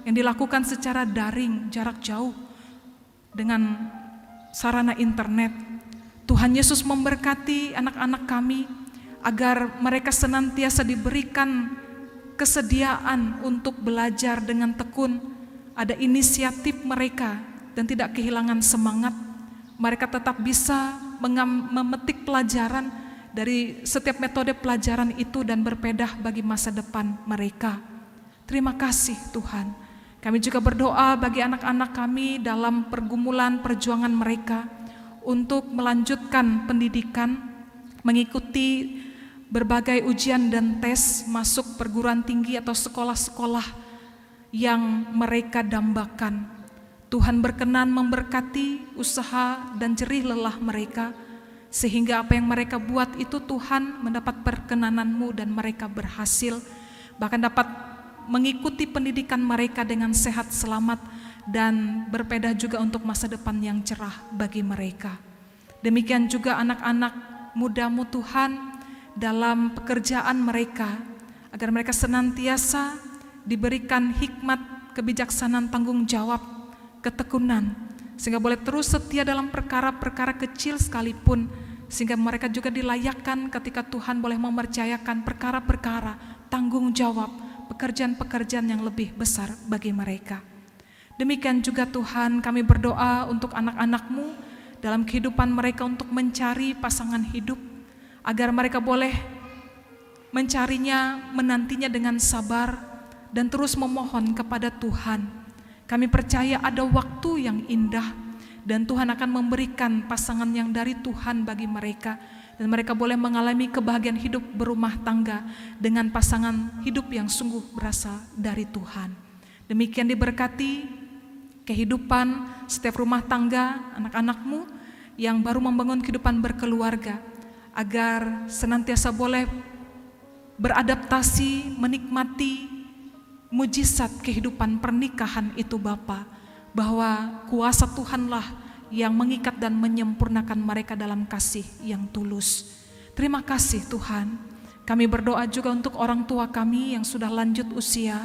yang dilakukan secara daring, jarak jauh, dengan sarana internet. Tuhan Yesus memberkati anak-anak kami agar mereka senantiasa diberikan kesediaan untuk belajar dengan tekun, ada inisiatif mereka dan tidak kehilangan semangat. Mereka tetap bisa memetik pelajaran dari setiap metode pelajaran itu dan berpedah bagi masa depan mereka. Terima kasih Tuhan. Kami juga berdoa bagi anak-anak kami dalam pergumulan perjuangan mereka untuk melanjutkan pendidikan, mengikuti berbagai ujian dan tes masuk perguruan tinggi atau sekolah-sekolah yang mereka dambakan. Tuhan berkenan memberkati usaha dan jerih lelah mereka, sehingga apa yang mereka buat itu Tuhan mendapat perkenanan-Mu dan mereka berhasil, bahkan dapat mengikuti pendidikan mereka dengan sehat, selamat, dan berpedah juga untuk masa depan yang cerah bagi mereka. Demikian juga anak-anak muda-Mu Tuhan dalam pekerjaan mereka, agar mereka senantiasa diberikan hikmat, kebijaksanaan, tanggung jawab, ketekunan, sehingga boleh terus setia dalam perkara-perkara kecil sekalipun, sehingga mereka juga dilayakkan ketika Tuhan boleh mempercayakan perkara-perkara, tanggung jawab, pekerjaan-pekerjaan yang lebih besar bagi mereka. Demikian juga Tuhan, kami berdoa untuk anak-anak-Mu dalam kehidupan mereka untuk mencari pasangan hidup, agar mereka boleh mencarinya, menantinya dengan sabar dan terus memohon kepada Tuhan. Kami percaya ada waktu yang indah dan Tuhan akan memberikan pasangan yang dari Tuhan bagi mereka, dan mereka boleh mengalami kebahagiaan hidup berumah tangga dengan pasangan hidup yang sungguh berasal dari Tuhan. Demikian diberkati kehidupan setiap rumah tangga anak-anak-Mu yang baru membangun kehidupan berkeluarga, agar senantiasa boleh beradaptasi, menikmati mujizat kehidupan pernikahan itu Bapa, bahwa kuasa Tuhanlah yang mengikat dan menyempurnakan mereka dalam kasih yang tulus. Terima kasih Tuhan. Kami berdoa juga untuk orang tua kami yang sudah lanjut usia.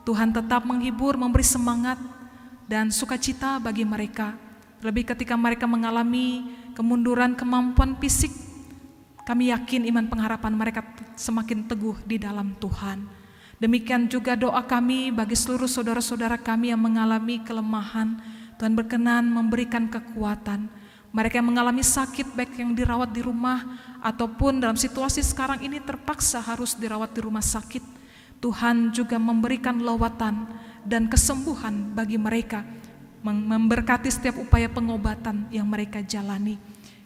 Tuhan tetap menghibur, memberi semangat dan sukacita bagi mereka. Lebih ketika mereka mengalami kemunduran kemampuan fisik, kami yakin iman pengharapan mereka semakin teguh di dalam Tuhan. Demikian juga doa kami bagi seluruh saudara-saudara kami yang mengalami kelemahan. Tuhan berkenan memberikan kekuatan. Mereka yang mengalami sakit, baik yang dirawat di rumah ataupun dalam situasi sekarang ini terpaksa harus dirawat di rumah sakit, Tuhan juga memberikan lawatan dan kesembuhan bagi mereka, memberkati setiap upaya pengobatan yang mereka jalani.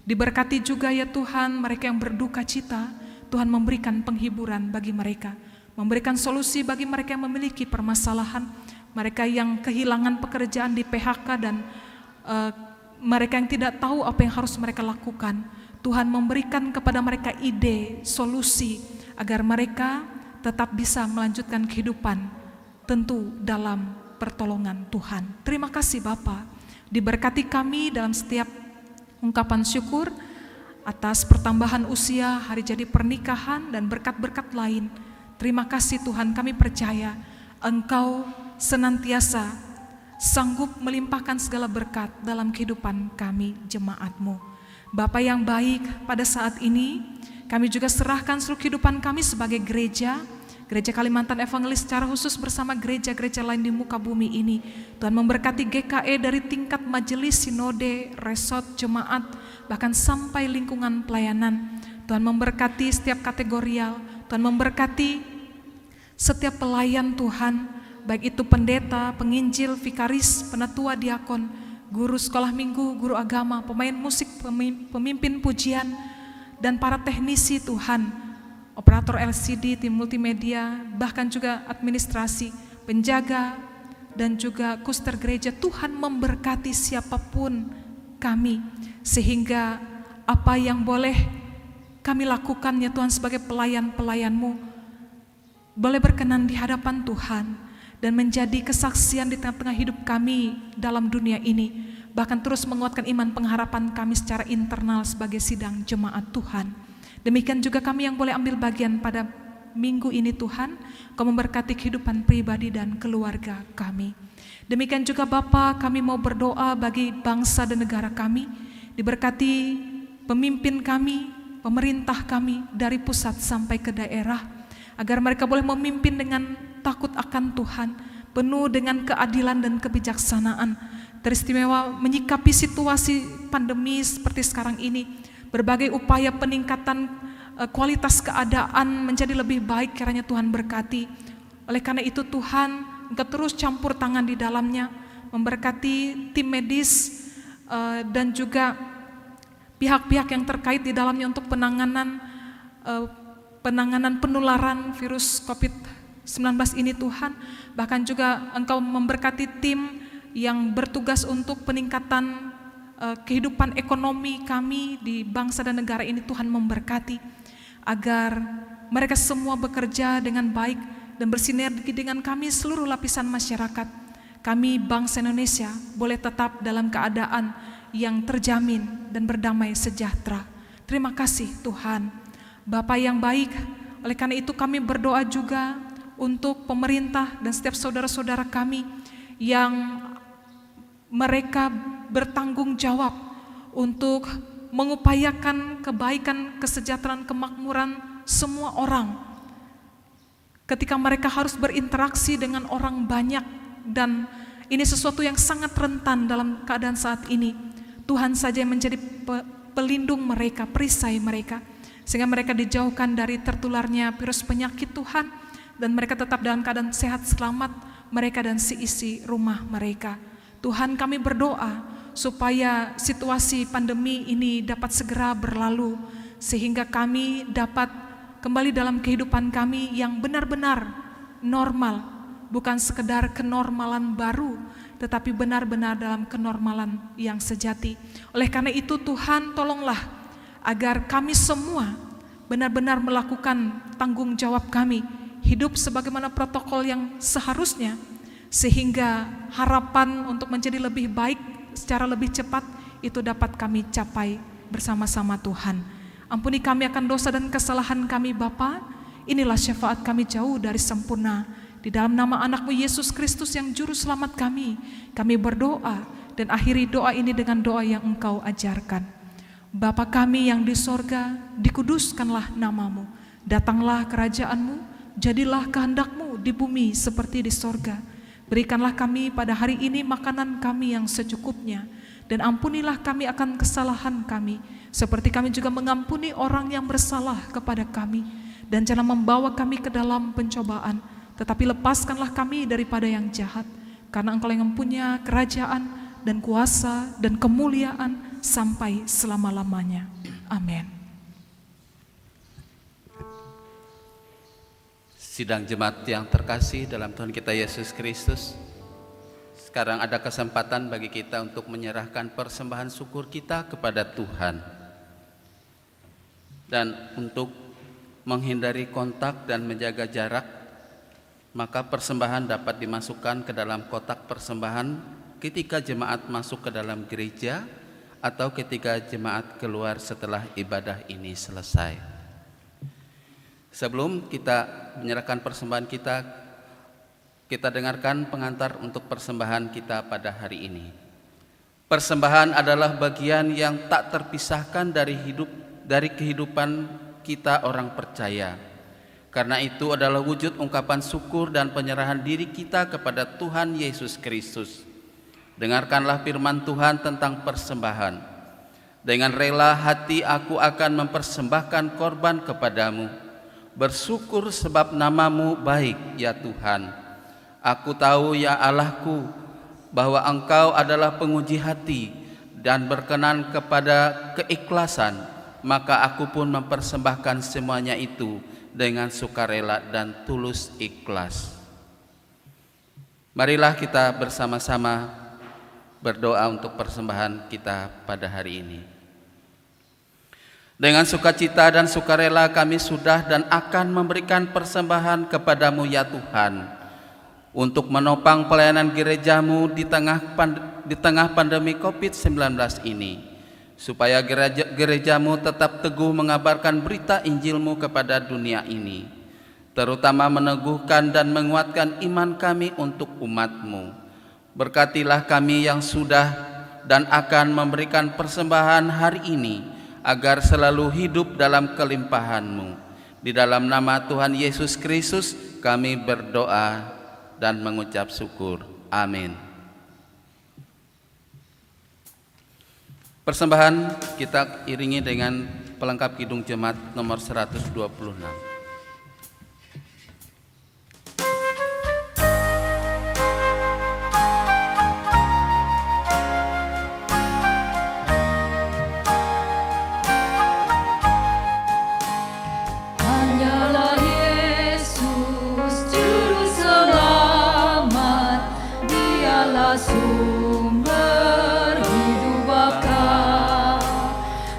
Diberkati juga ya Tuhan mereka yang berduka cita, Tuhan memberikan penghiburan bagi mereka, memberikan solusi bagi mereka yang memiliki permasalahan, mereka yang kehilangan pekerjaan di PHK dan mereka yang tidak tahu apa yang harus mereka lakukan. Tuhan memberikan kepada mereka ide, solusi agar mereka tetap bisa melanjutkan kehidupan, tentu dalam pertolongan Tuhan. Terima kasih Bapa, diberkati kami dalam setiap ungkapan syukur atas pertambahan usia, hari jadi pernikahan, dan berkat-berkat lain. Terima kasih Tuhan, kami percaya Engkau senantiasa sanggup melimpahkan segala berkat dalam kehidupan kami, jemaat-Mu. Bapa yang baik, pada saat ini kami juga serahkan seluruh kehidupan kami sebagai gereja Kalimantan Evangelis secara khusus bersama gereja-gereja lain di muka bumi ini. Tuhan memberkati GKE dari tingkat majelis, sinode, resort, jemaat, bahkan sampai lingkungan pelayanan. Tuhan memberkati setiap kategorial, Tuhan memberkati setiap pelayan Tuhan, baik itu pendeta, penginjil, vikaris, penatua, diakon, guru sekolah minggu, guru agama, pemain musik, pemimpin pujian, dan para teknisi Tuhan, operator LCD, tim multimedia, bahkan juga administrasi, penjaga, dan juga kuster gereja. Tuhan memberkati siapapun kami, sehingga apa yang boleh kami lakukan ya Tuhan sebagai pelayan-pelayan-Mu boleh berkenan di hadapan Tuhan dan menjadi kesaksian di tengah-tengah hidup kami dalam dunia ini, bahkan terus menguatkan iman pengharapan kami secara internal sebagai sidang jemaat Tuhan. Demikian juga kami yang boleh ambil bagian pada minggu ini Tuhan, Kau memberkati kehidupan pribadi dan keluarga kami. Demikian juga Bapa, kami mau berdoa bagi bangsa dan negara kami, diberkati pemimpin kami, pemerintah kami dari pusat sampai ke daerah, agar mereka boleh memimpin dengan takut akan Tuhan, penuh dengan keadilan dan kebijaksanaan, teristimewa menyikapi situasi pandemi seperti sekarang ini. Berbagai upaya peningkatan kualitas keadaan menjadi lebih baik kiranya Tuhan berkati. Oleh karena itu Tuhan, Engkau terus campur tangan di dalamnya, memberkati tim medis dan juga pihak-pihak yang terkait di dalamnya untuk penanganan penularan virus COVID-19 ini Tuhan. Bahkan juga Engkau memberkati tim yang bertugas untuk peningkatan kehidupan ekonomi kami di bangsa dan negara ini. Tuhan memberkati agar mereka semua bekerja dengan baik dan bersinergi dengan kami seluruh lapisan masyarakat. Kami bangsa Indonesia boleh tetap dalam keadaan yang terjamin dan berdamai sejahtera. Terima kasih Tuhan, Bapa yang baik. Oleh karena itu kami berdoa juga untuk pemerintah dan setiap saudara-saudara kami yang mereka bertanggung jawab untuk mengupayakan kebaikan, kesejahteraan, kemakmuran semua orang. Ketika mereka harus berinteraksi dengan orang banyak dan ini sesuatu yang sangat rentan dalam keadaan saat ini. Tuhan saja yang menjadi pelindung mereka, perisai mereka, sehingga mereka dijauhkan dari tertularnya virus penyakit Tuhan, dan mereka tetap dalam keadaan sehat selamat, mereka dan seisi rumah mereka. Tuhan, kami berdoa supaya situasi pandemi ini dapat segera berlalu, sehingga kami dapat kembali dalam kehidupan kami yang benar-benar normal, bukan sekedar kenormalan baru, tetapi benar-benar dalam kenormalan yang sejati. Oleh karena itu Tuhan, tolonglah agar kami semua benar-benar melakukan tanggung jawab kami, hidup sebagaimana protokol yang seharusnya, sehingga harapan untuk menjadi lebih baik secara lebih cepat itu dapat kami capai bersama-sama Tuhan. Ampuni kami akan dosa dan kesalahan kami Bapa. Inilah syafaat kami jauh dari sempurna. Di dalam nama anak-Mu Yesus Kristus yang juru selamat kami berdoa dan akhiri doa ini dengan doa yang Engkau ajarkan. Bapa kami yang di sorga, dikuduskanlah nama-Mu. Datanglah kerajaan-Mu, jadilah kehendak-Mu di bumi seperti di sorga. Berikanlah kami pada hari ini makanan kami yang secukupnya, dan ampunilah kami akan kesalahan kami, seperti kami juga mengampuni orang yang bersalah kepada kami. Dan jangan membawa kami ke dalam pencobaan, tetapi lepaskanlah kami daripada yang jahat, karena Engkau yang mempunyai kerajaan dan kuasa dan kemuliaan sampai selama-lamanya. Amin. Sidang jemaat yang terkasih dalam Tuhan kita Yesus Kristus, sekarang ada kesempatan bagi kita untuk menyerahkan persembahan syukur kita kepada Tuhan. Dan untuk menghindari kontak dan menjaga jarak, maka persembahan dapat dimasukkan ke dalam kotak persembahan ketika jemaat masuk ke dalam gereja atau ketika jemaat keluar setelah ibadah ini selesai. Sebelum kita menyerahkan persembahan kita dengarkan pengantar untuk persembahan kita pada hari ini. Persembahan adalah bagian yang tak terpisahkan dari kehidupan kita orang percaya. Karena itu adalah wujud ungkapan syukur dan penyerahan diri kita kepada Tuhan Yesus Kristus. Dengarkanlah firman Tuhan tentang persembahan. Dengan rela hati aku akan mempersembahkan korban kepadamu. Bersyukur sebab namamu baik ya Tuhan. Aku tahu ya Allahku bahwa Engkau adalah penguji hati dan berkenan kepada keikhlasan. Maka aku pun mempersembahkan semuanya itu dengan sukarela dan tulus ikhlas. Marilah kita bersama-sama berdoa untuk persembahan kita pada hari ini. Dengan sukacita dan sukarela kami sudah dan akan memberikan persembahan kepadamu ya Tuhan, untuk menopang pelayanan gerejamu di tengah pandemi COVID-19 ini, supaya gerejamu tetap teguh mengabarkan berita Injilmu kepada dunia ini, terutama meneguhkan dan menguatkan iman kami untuk umatmu. Berkatilah kami yang sudah dan akan memberikan persembahan hari ini, agar selalu hidup dalam kelimpahan-Mu. Di dalam nama Tuhan Yesus Kristus kami berdoa dan mengucap syukur. Amin. Persembahan kita iringi dengan pelengkap Kidung Jemaat nomor 126.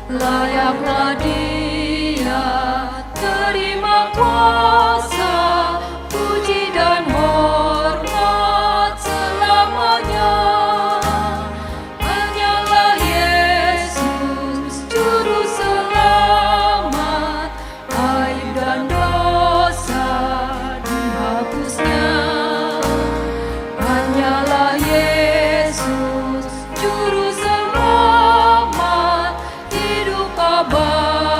Layaklah Dia terima kuasa, puji dan hormat selamanya. Hanyalah Yesus Juru Selamat, aib dan dosa dihapusnya. Hanyalah Yesus Juru Selamat, hidup abadi.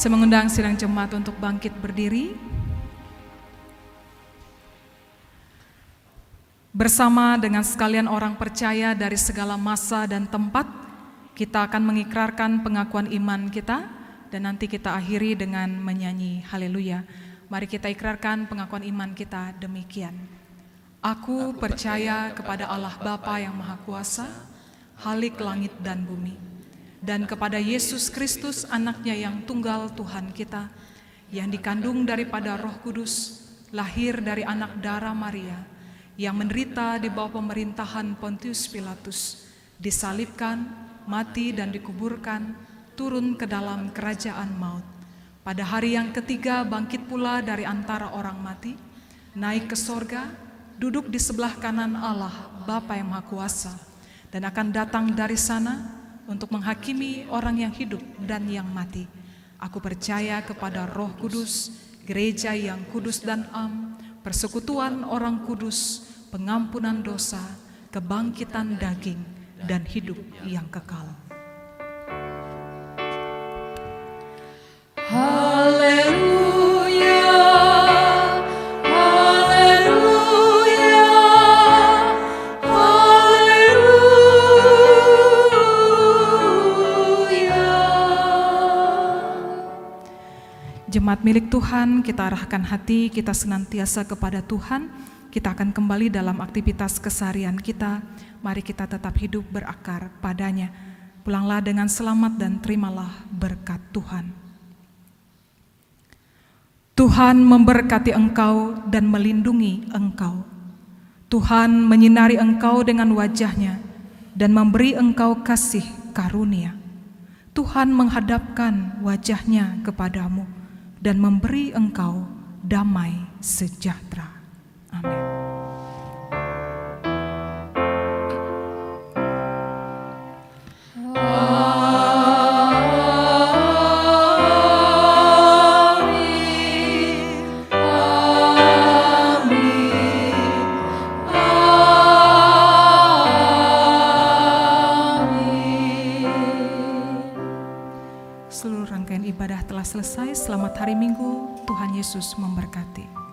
Saya mengundang sidang jemaat untuk bangkit berdiri. Bersama dengan sekalian orang percaya dari segala masa dan tempat, kita akan mengikrarkan pengakuan iman kita dan nanti kita akhiri dengan menyanyi haleluya. Mari kita ikrarkan pengakuan iman kita demikian. Aku percaya kepada Allah Bapa yang Maha Kuasa, Khalik langit dan bumi, dan kepada Yesus Kristus anaknya yang tunggal Tuhan kita, yang dikandung daripada Roh Kudus, lahir dari anak darah Maria, yang menderita di bawah pemerintahan Pontius Pilatus, disalibkan, mati dan dikuburkan, turun ke dalam kerajaan maut. Pada hari yang ketiga bangkit pula dari antara orang mati, naik ke sorga, duduk di sebelah kanan Allah Bapa yang Maha Kuasa, dan akan datang dari sana untuk menghakimi orang yang hidup dan yang mati. Aku percaya kepada Roh Kudus, gereja yang kudus dan am, persekutuan orang kudus, pengampunan dosa, kebangkitan daging, dan hidup yang kekal. Haleluya, haleluya, haleluya. Jemaat milik Tuhan, kita arahkan hati kita senantiasa kepada Tuhan. Kita akan kembali dalam aktivitas keseharian kita. Mari kita tetap hidup berakar padanya. Pulanglah dengan selamat dan terimalah berkat Tuhan. Tuhan memberkati engkau dan melindungi engkau. Tuhan menyinari engkau dengan wajah-Nya dan memberi engkau kasih karunia. Tuhan menghadapkan wajah-Nya kepadamu dan memberi engkau damai sejahtera. Amin. Seluruh rangkaian ibadah telah selesai. Selamat hari Minggu. Tuhan Yesus memberkati.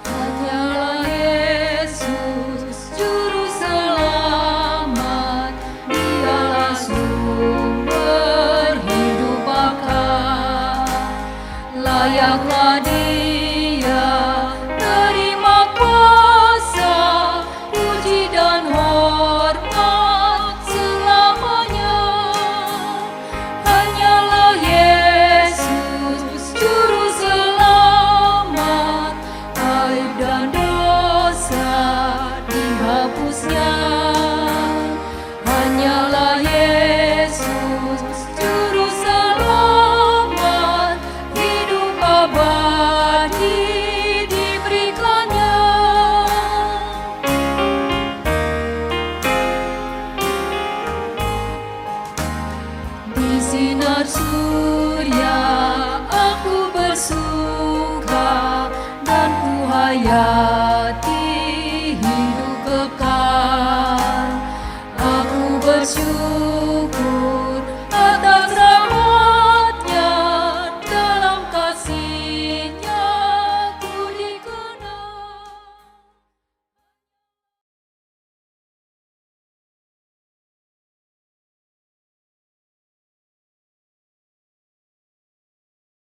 Hanyalah Yesus Juru Selamat, Dialah sumber hidup akal. Layaklah Dia terima kuasa, puji dan hormat selamanya. Hanyalah Yesus Juru Selamat, aib dan dosa dihapusnya. Hanyalah Yesus Juru Selamat, hidup abadi diberikannya. Di sinar surya aku bersuka, dan ku hayati hidup kekal. Aku bersyukur